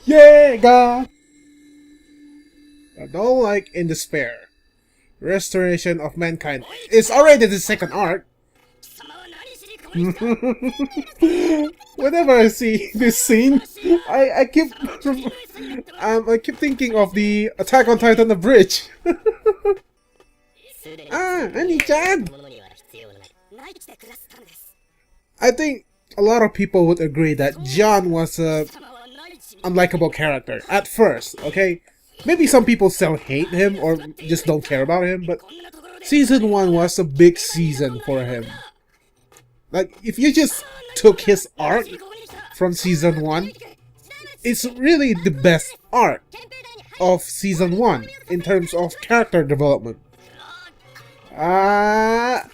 Yeah, God! I don't like In Despair. Restoration of Mankind. It's already the second arc. Whenever I see this scene, I keep I keep thinking of the Attack on Titan the bridge. Ani-chan! I think a lot of people would agree that John was a unlikable character at first, okay? Maybe some people still hate him or just don't care about him, but Season 1 was a big season for him. Like, if you just took his arc from Season 1, it's really the best arc of Season 1 in terms of character development. The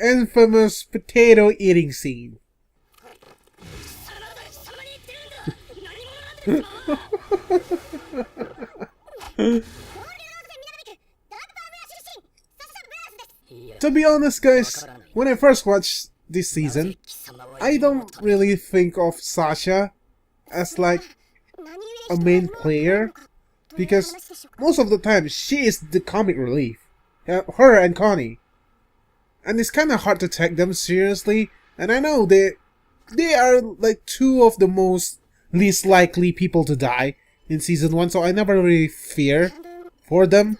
infamous potato eating scene. To be honest, guys, when I first watched this season, I don't really think of Sasha as like a main player, because most of the time she is the comic relief. Her and Connie. And it's kind of hard to take them seriously, and I know they are like two of the most least likely people to die in Season 1, so I never really fear for them.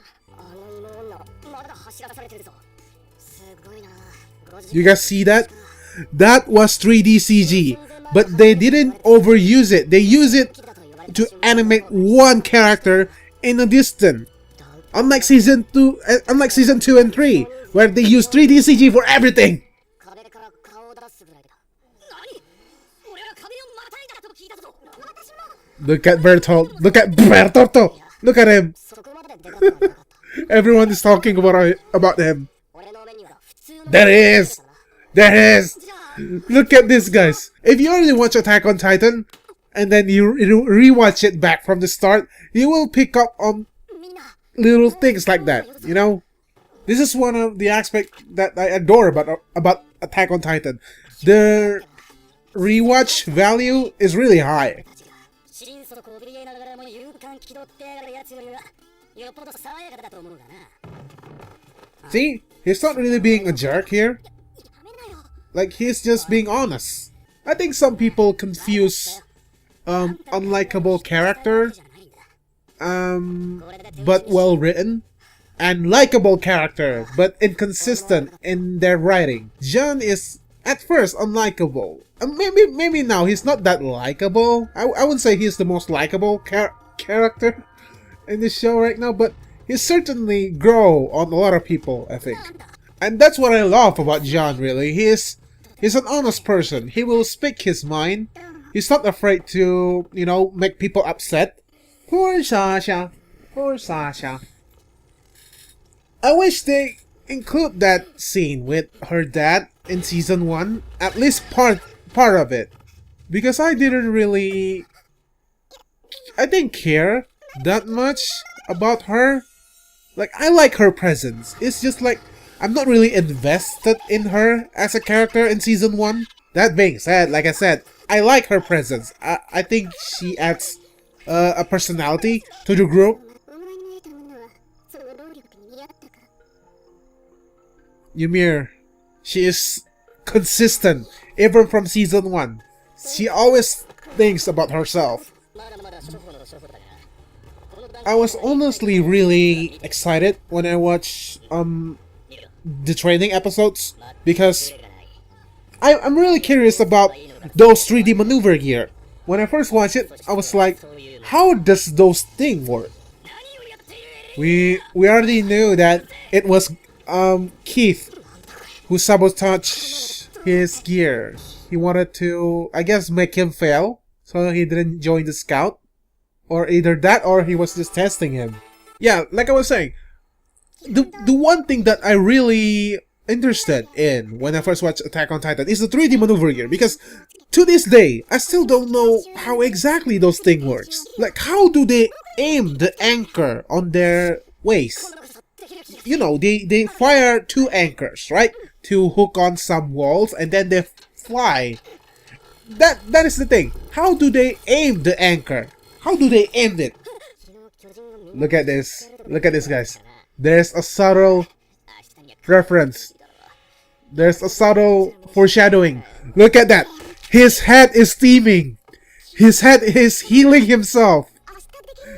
You guys see that? That was 3D CG, but they didn't overuse it. They used it to animate one character in a distance. Unlike season 2 and 3, where they use 3D CG for everything. Look at Bertolt. Look at Bertotto. Look at him. Everyone is talking about him. There he is. There he is. Look at this, guys. If you already watch Attack on Titan and then you rewatch it back from the start, you will pick up on little things like that, you know? This is one of the aspects that I adore about Attack on Titan. The rewatch value is really high. See? He's not really being a jerk here. Like, he's just being honest. I think some people confuse unlikable character, but well written, and likable character, but inconsistent in their writing. John is at first unlikable. Maybe now he's not that likable. I wouldn't say he's the most likable character in this show right now, but he certainly grow on a lot of people, I think. And that's what I love about John, really. He's an honest person. He will speak his mind. He's not afraid to, you know, make people upset. Poor Sasha. Poor Sasha. I wish they include that scene with her dad in Season 1. At least part of it. Because I didn't really... I didn't care that much about her. Like, I like her presence. It's just like, I'm not really invested in her as a character in Season 1. That being said, like I said, I like her presence. I think she adds a personality to the group. Ymir, she is consistent, even from Season 1. She always thinks about herself. I was honestly really excited when I watched the training episodes, because I'm really curious about those 3D maneuver gear. When I first watched it, I was like, how does those things work? We already knew that it was Keith who sabotaged his gear. He wanted to, I guess, make him fail, so he didn't join the scout. Or either that, or he was just testing him. Yeah, like I was saying, the one thing that I really interested in when I first watched Attack on Titan is the 3D maneuver gear, because to this day, I still don't know how exactly those things works. Like, how do they aim the anchor on their waist? You know, they fire 2 anchors, right? To hook on some walls, and then they fly. That is the thing. How do they aim the anchor? How do they end it? Look at this. Look at this, guys. There's a subtle reference. There's a subtle foreshadowing. Look at that. His head is steaming. His head is healing himself.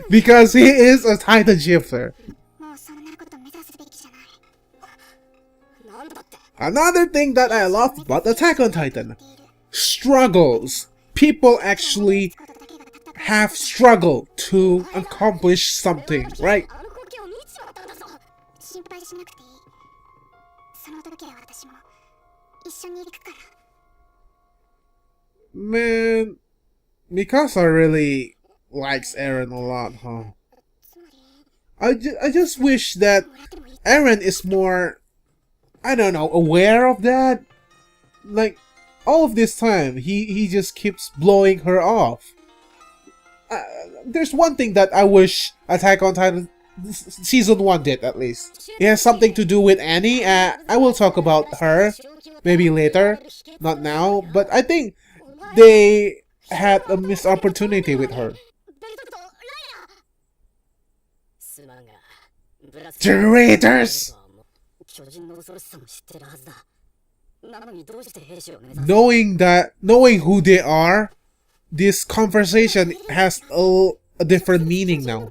Because he is a Titan shifter. Another thing that I love about Attack on Titan. Struggles. People actually have struggled to accomplish something, right? Man, Mikasa really likes Eren a lot, huh? I just wish that Eren is more, I don't know, aware of that. Like, all of this time, he just keeps blowing her off. There's one thing that I wish Attack on Titan Season 1 did, at least. It has something to do with Annie. I will talk about her maybe later, not now, but I think they had a missed opportunity with her. Traitors! Knowing who they are, this conversation has a different meaning now.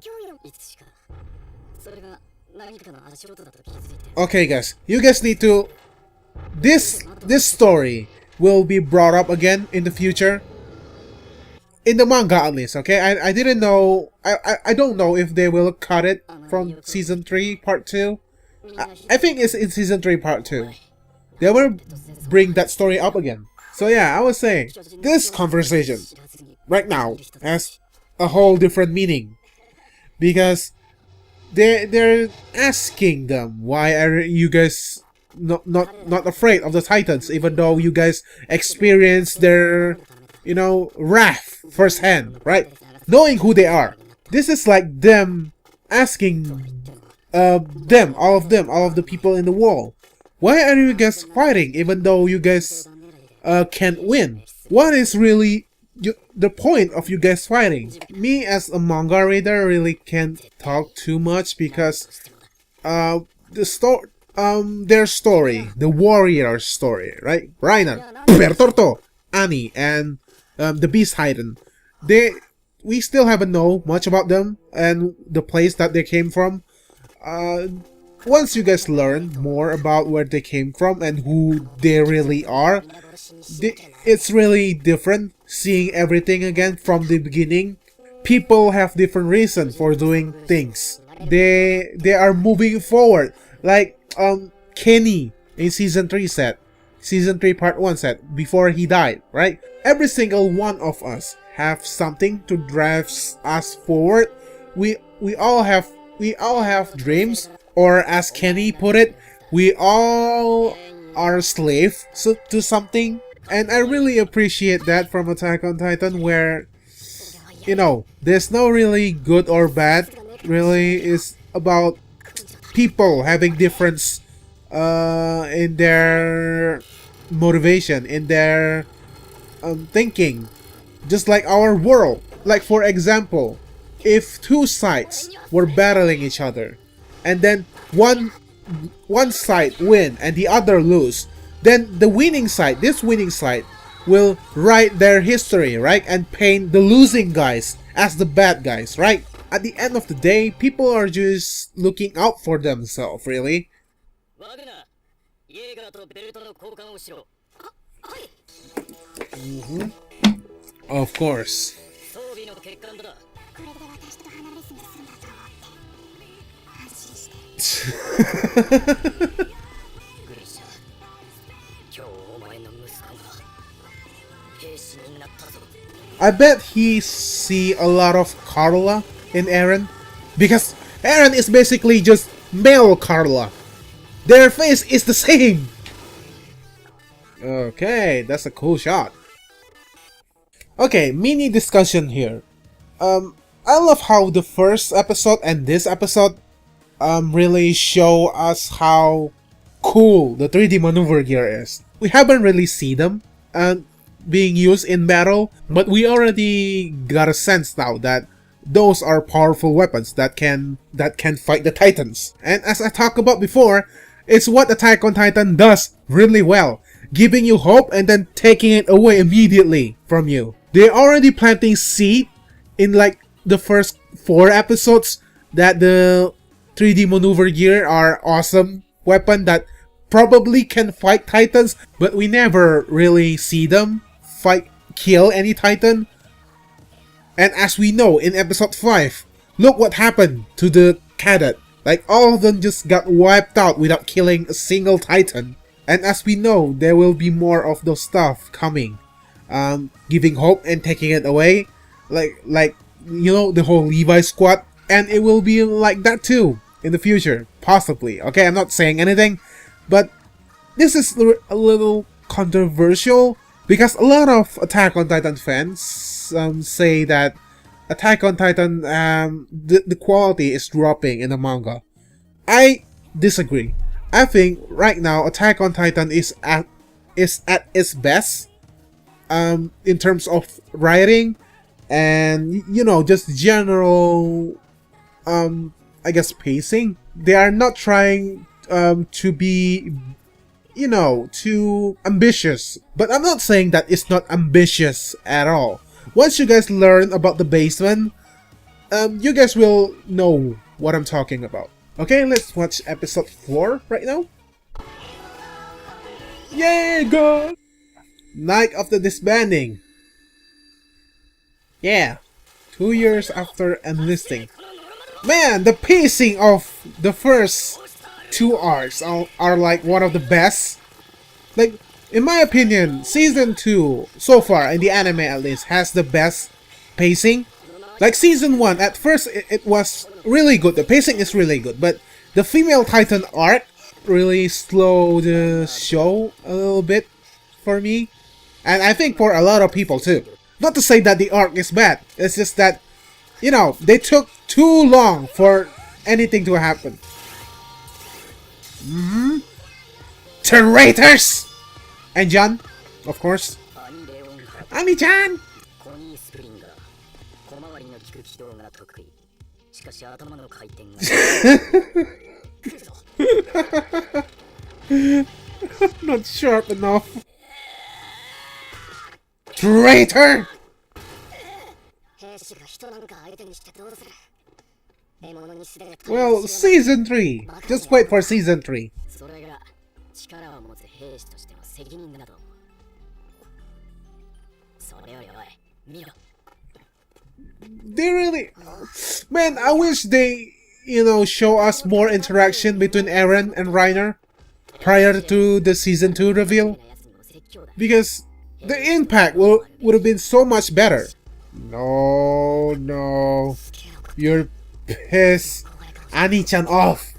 Okay, guys, you guys need to. This story will be brought up again in the future. In the manga, at least. Okay, I didn't know. I don't know if they will cut it from season 3 part 2. I think it's in season 3 part 2. They will bring that story up again. So yeah, I was saying this conversation right now has a whole different meaning because they're asking them, why are you guys not afraid of the Titans, even though you guys experience their, you know, wrath firsthand, right? Knowing who they are. This is like them asking all of the people in the world, why are you guys fighting even though you guys can't win? What is really the point of you guys fighting? Me as a manga reader really can't talk too much because their story, the warrior story, right? Reiner, Bertorto, Annie, and the Beast Titan. We still haven't know much about them and the place that they came from. Once you guys learn more about where they came from and who they really are, it's really different seeing everything again from the beginning. People have different reasons for doing things. They are moving forward. Like Kenny in season 3 said, season 3 part 1 said, before he died, right? Every single one of us have something to drive us forward. We all have dreams. Or as Kenny put it, we all are slaves to something. And I really appreciate that from Attack on Titan, where, you know, there's no really good or bad. Really, it's about people having difference in their motivation, in their thinking. Just like our world. Like, for example, if two sides were battling each other, and then one side win and the other lose, then the winning side, this winning side, will write their history, right? And paint the losing guys as the bad guys, right? At the end of the day, people are just looking out for themselves, really. Of course. I bet he see a lot of Carla in Eren, because Eren is basically just male Carla. Their face is the same. Okay, that's a cool shot. Okay, mini discussion here. I love how the first episode and this episode really show us how cool the 3D maneuver gear is. We haven't really seen them being used in battle, but we already got a sense now that those are powerful weapons that can fight the Titans. And as I talked about before, it's what Attack on Titan does really well, giving you hope and then taking it away immediately from you. They're already planting seed in like the first 4 episodes that the 3D maneuver gear are awesome weapon that probably can fight Titans, but we never really see them kill any Titan. And as we know in episode 5, look what happened to the cadet. Like, all of them just got wiped out without killing a single Titan. And as we know, there will be more of those stuff coming. Giving hope and taking it away. Like you know, the whole Levi squad. And it will be like that too in the future. Possibly. Okay, I'm not saying anything. But this is a little controversial. Because a lot of Attack on Titan fans say that Attack on Titan, the quality is dropping in the manga. I disagree. I think right now Attack on Titan is at its best in terms of writing and, you know, just general I guess pacing. They are not trying to be, you know, too ambitious. But I'm not saying that it's not ambitious at all. Once you guys learn about the basement, you guys will know what I'm talking about. Okay, let's watch episode 4 right now. Yay, God! Night of the disbanding. Yeah, 2 years after enlisting. Man, the pacing of the first 2 arcs are like one of the best. Like, in my opinion, season 2 so far in the anime at least has the best pacing. Like season 1, at first it was really good. The pacing is really good, but the female Titan arc really slowed the show a little bit for me, and I think for a lot of people too. Not to say that the arc is bad. It's just that, you know, they took too long for anything to happen. Traitors! And John, of course. Ami-chan! Not sharp enough. Traitor! Well, season 3. Just wait for season 3. They really... Man, I wish they, you know, show us more interaction between Eren and Reiner prior to the season 2 reveal. Because the impact would have been so much better. No, no. You're pissed Ani-chan off.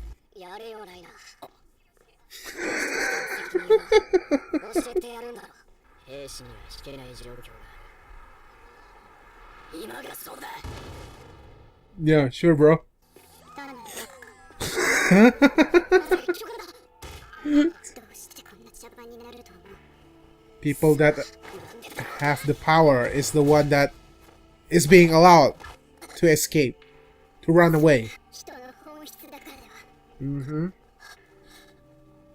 Yeah, sure, bro. People that have the power is the one that is being allowed to escape, to run away.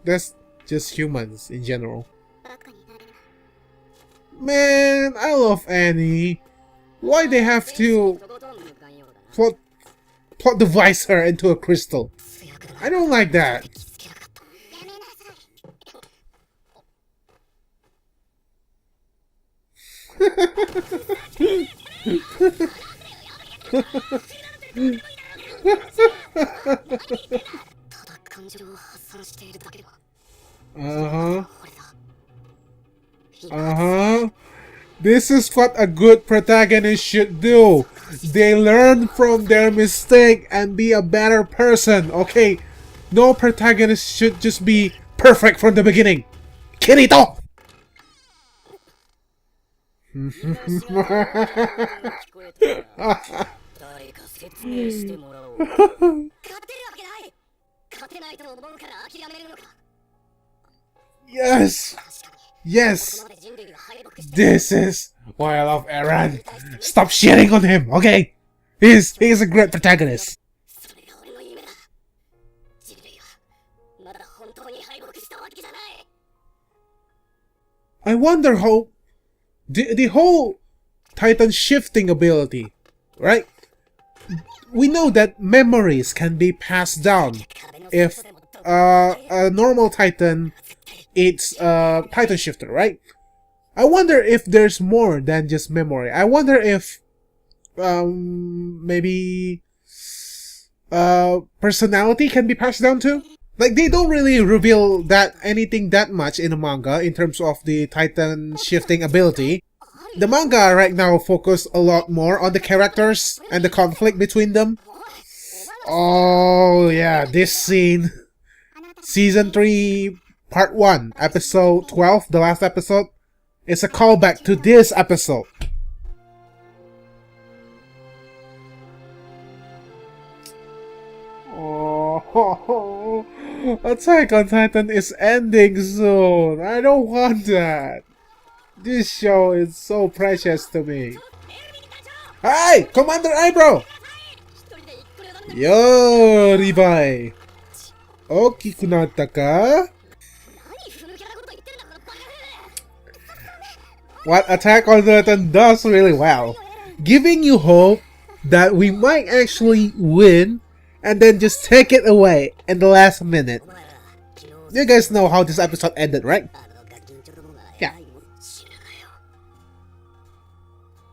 That's just humans in general. Man, I love Annie. Why they have to plot device her into a crystal? I don't like that. This is what a good protagonist should do. They learn from their mistake and be a better person. Okay, no protagonist should just be perfect from the beginning. Kirito! Yes! Yes! This is why I love Eren. Stop shitting on him, okay? He's a great protagonist. I wonder how the whole Titan shifting ability, right? We know that memories can be passed down if a normal Titan eats a Titan shifter, right? I wonder if there's more than just memory. I wonder if maybe personality can be passed down too. Like, they don't really reveal anything that much in the manga in terms of the Titan shifting ability. The manga right now focus a lot more on the characters and the conflict between them. Oh yeah, this scene. Season 3, Part 1, Episode 12, the last episode. It's a callback to this episode. Oh, Attack on Titan is ending soon. I don't want that. This show is so precious to me. Hey, Commander Eyebrow! Yo, Ribai. Okiku natta ka? What Attack on Titan does really well, giving you hope that we might actually win and then just take it away in the last minute. You guys know how this episode ended, right? Yeah.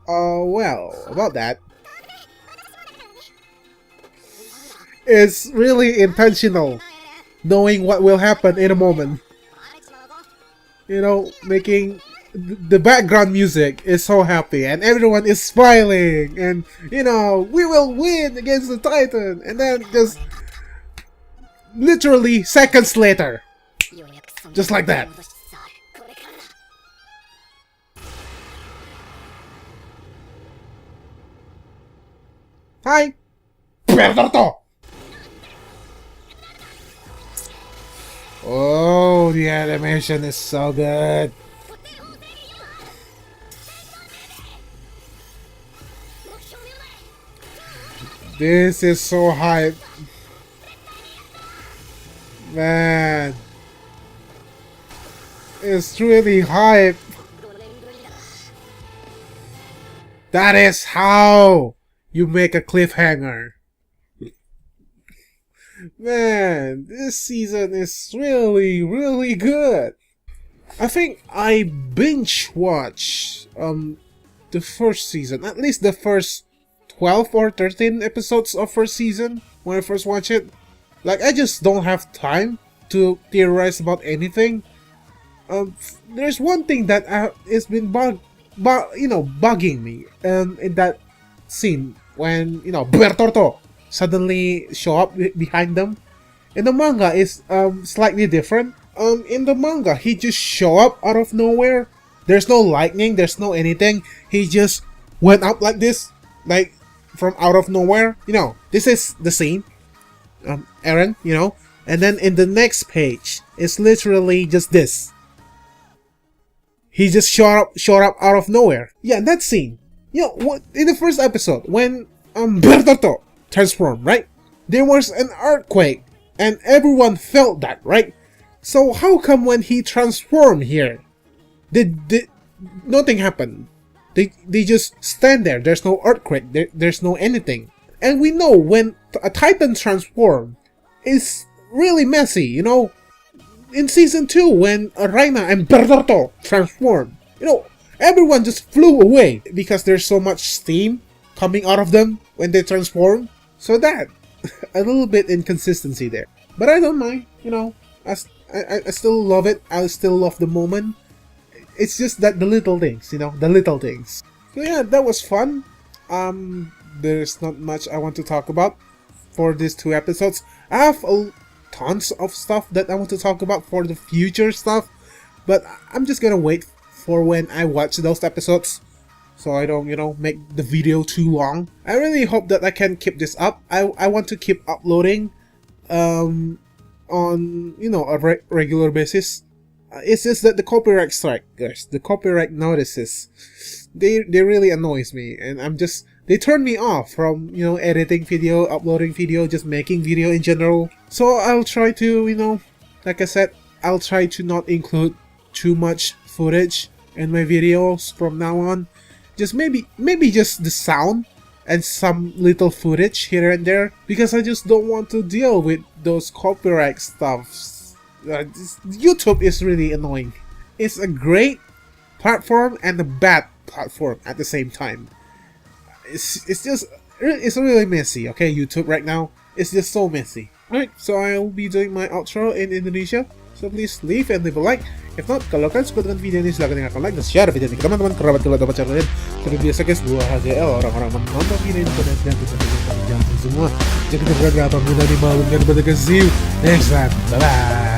Well, about that. It's really intentional, knowing what will happen in a moment. You know, making the background music is so happy and everyone is smiling and, you know, we will win against the Titan, and then just literally seconds later, just like that. Hi! Perdorto! Oh, the animation is so good. This is so hype. Man. It's really hype. That is how you make a cliffhanger. Man, this season is really, really good. I think I binge watched the first season, at least the first 12 or 13 episodes of first season when I first watched it. Like, I just don't have time to theorize about anything. There's one thing that has been bugging me in that scene when, you know, Bertorto suddenly show up behind them. In the manga, it's slightly different. In the manga, he just show up out of nowhere. There's no lightning, there's no anything. He just went up like this, like from out of nowhere. You know, this is the scene. Eren, you know, and then in the next page, it's literally just this. He just showed up out of nowhere. Yeah, that scene. You know, what in the first episode when Bertorto transformed, right? There was an earthquake, and everyone felt that, right? So how come when he transformed here, did nothing happened? They just stand there. There's no earthquake. There's no anything. And we know when a Titan transform, it's really messy, you know. In season 2, when Reina and Bertorto transform, you know, everyone just flew away because there's so much steam coming out of them when they transform. So that, a little bit inconsistency there. But I don't mind, you know. I still love it. I still love the moment. It's just that the little things, you know, the little things. So yeah, that was fun. There's not much I want to talk about for these 2 episodes. I have tons of stuff that I want to talk about for the future stuff, but I'm just gonna wait for when I watch those episodes, so I don't, you know, make the video too long. I really hope that I can keep this up. I want to keep uploading on, you know, a regular basis. It's just that the copyright strike, guys, the copyright notices, they really annoys me, and they turn me off from, you know, editing video, uploading video, just making video in general. So I'll try to, you know, like I said, I'll try to not include too much footage in my videos from now on. Just maybe just the sound and some little footage here and there, because I just don't want to deal with those copyright stuffs. YouTube is really annoying. It's a great platform and a bad platform at the same time. It's really messy, okay, YouTube right now. It's just so messy. Alright, so I'll be doing my outro in Indonesia. So please leave and leave a like. If not, kalau kalian suka dengan video ini, silahkan tinggalkan like dan share video ini ke teman-teman, kerabat, keluarga, pacar kalian. Seperti biasa guys, gua HGL, orang-orang menonton video ini pada dan jangan semua. Jangan terlalu apabila dimalukan pada see you next time. Bye bye.